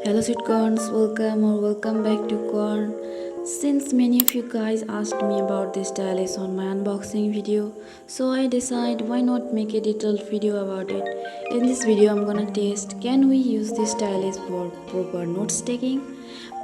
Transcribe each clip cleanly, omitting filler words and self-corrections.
Hello sweetcorns, welcome back to Corn. Since many of you guys asked me about this stylus on my unboxing video, so I decided why not make a detailed video about it. In this video I'm gonna test can we use this stylus for proper notes taking.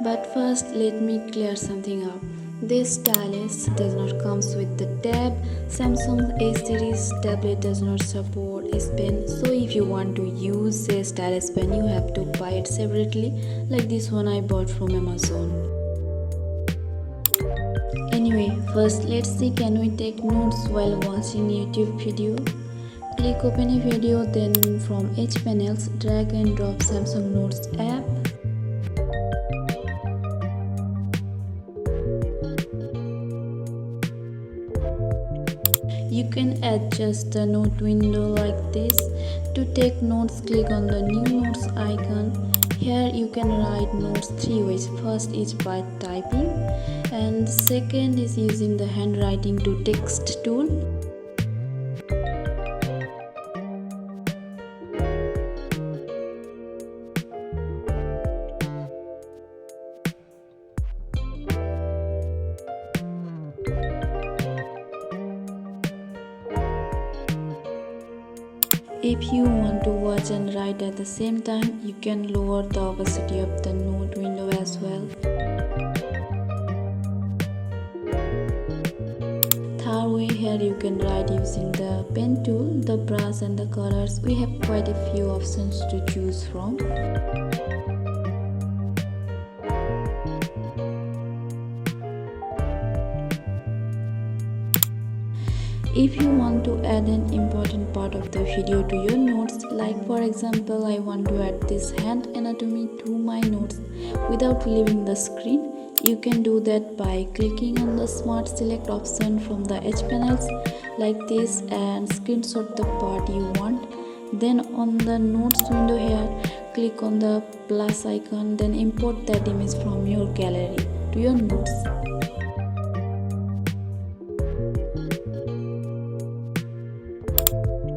But first let me clear something up. This stylus does not comes with the tab. Samsung A series tablet does not support S Pen, so if you want to use a stylus pen you have to buy it separately, like this one I bought from Amazon. Anyway, first let's see can we take notes while watching YouTube video. Click open a video, then from H panels drag and drop Samsung Notes app. You can adjust the note window like this. To take notes, click on the new notes icon. Here you can write notes three ways. First is by typing, and second is using the handwriting to text tool. If you want to watch and write at the same time, you can lower the opacity of the note window as well. Third way, here you can write using the pen tool, the brush and the colors. We have quite a few options to choose from. If you want to add an important part of the video to your notes, like for example I want to add this hand anatomy to my notes without leaving the screen, you can do that by clicking on the smart select option from the H panels like this and screenshot the part you want. Then on the notes window here, click on the plus icon, then import that image from your gallery to your notes.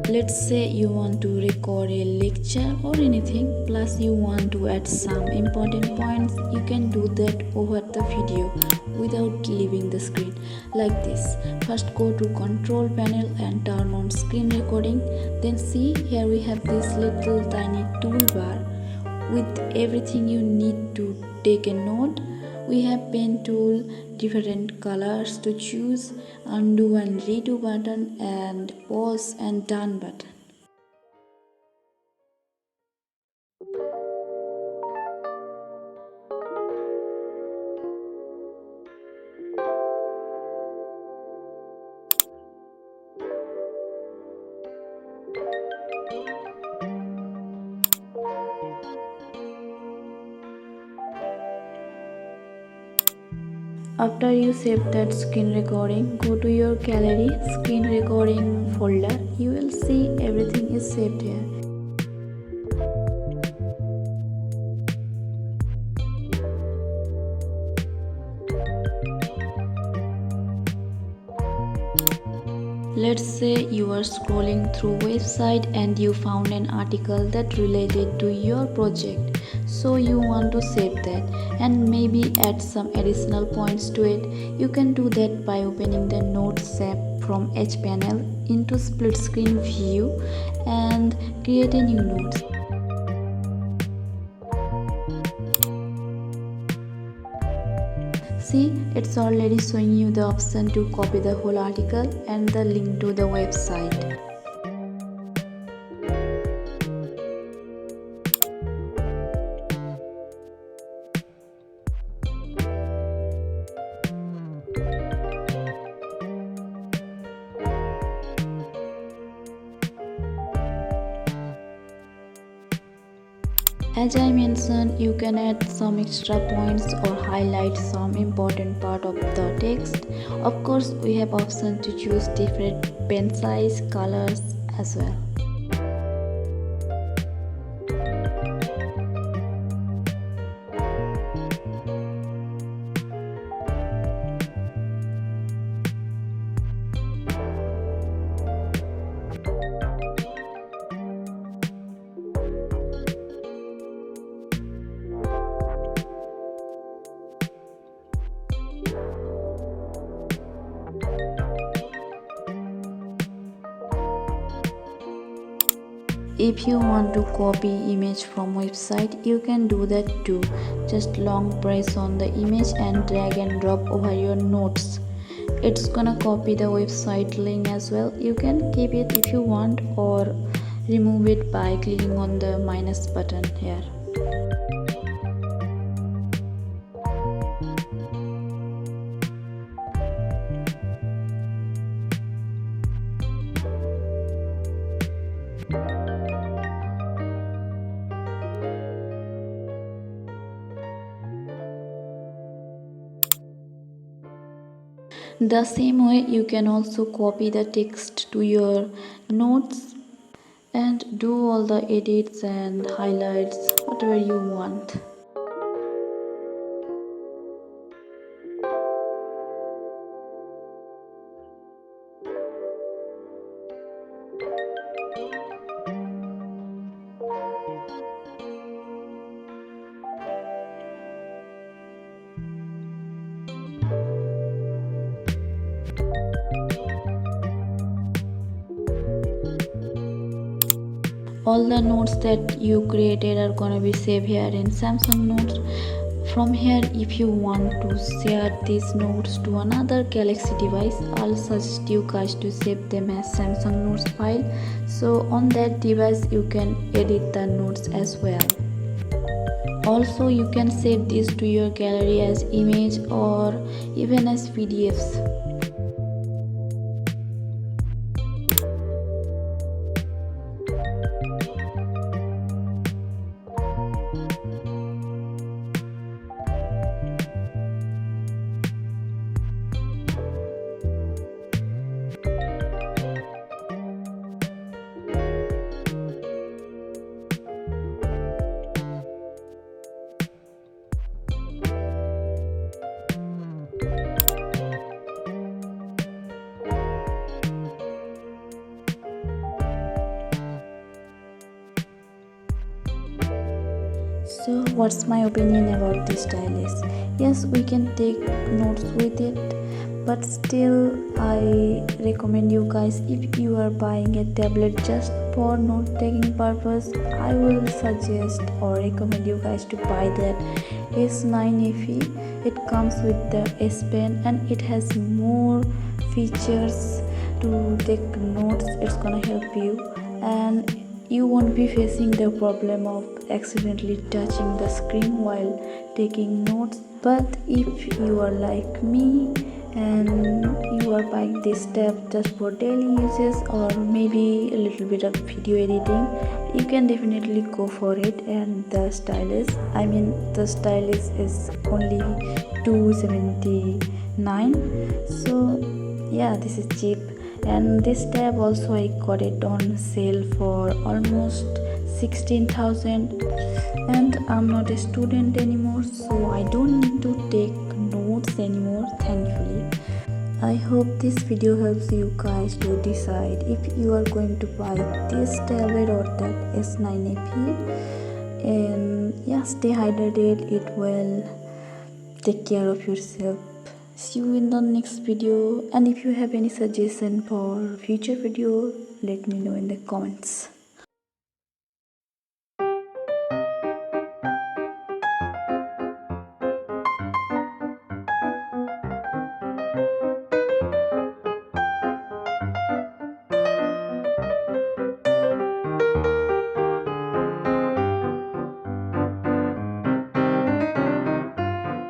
Let's say you want to record a lecture or anything, plus you want to add some important points, you can do that over the video without leaving the screen like this. First go to control panel and turn on screen recording. Then see here we have this little tiny toolbar with everything you need to take a note. We have pen tool, different colors to choose, undo and redo button, and pause and done button. After you save that screen recording, go to your gallery, screen recording folder. You will see everything is saved here. Let's say you are scrolling through website and you found an article that related to your project. So you want to save that and maybe add some additional points to it. You can do that by opening the Notes app from H panel into split screen view and create a new note. See, it's already showing you the option to copy the whole article and the link to the website. As I mentioned, you can add some extra points or highlight some important part of the text. Of course, we have option to choose different pen size, colors as well. if you want to copy image from website, you can do that too. Just long press on the image and drag and drop over your notes. It's gonna copy the website link as well. You can keep it if you want or remove it by clicking on the minus button here. The same way you can also copy the text to your notes and do all the edits and highlights whatever you want. All the notes that you created are gonna be saved here in Samsung Notes. From here, if you want to share these notes to another Galaxy device, I'll suggest you guys to save them as Samsung Notes file. So on that device you can edit the notes as well. Also you can save this to your gallery as image or even as PDFs. So what's my opinion about this stylus? Yes, we can take notes with it, but still I recommend you guys, if you are buying a tablet just for note taking purpose, I will suggest or recommend you guys to buy that S9 FE. It comes with the S Pen and it has more features to take notes. It's gonna help you and you won't be facing the problem of accidentally touching the screen while taking notes. But if you are like me and you are buying this tab just for daily uses or maybe a little bit of video editing, you can definitely go for it. And the stylus is only $279, so yeah, this is cheap. And this tab also I got it on sale for almost 16,000, and I'm not a student anymore, so I don't need to take notes anymore, thankfully. I hope this video helps you guys to decide if you are going to buy this tablet or that S9 FE. And yeah, stay hydrated, eat well, take care of yourself. See you in the next video, and if you have any suggestion for future video, let me know in the comments.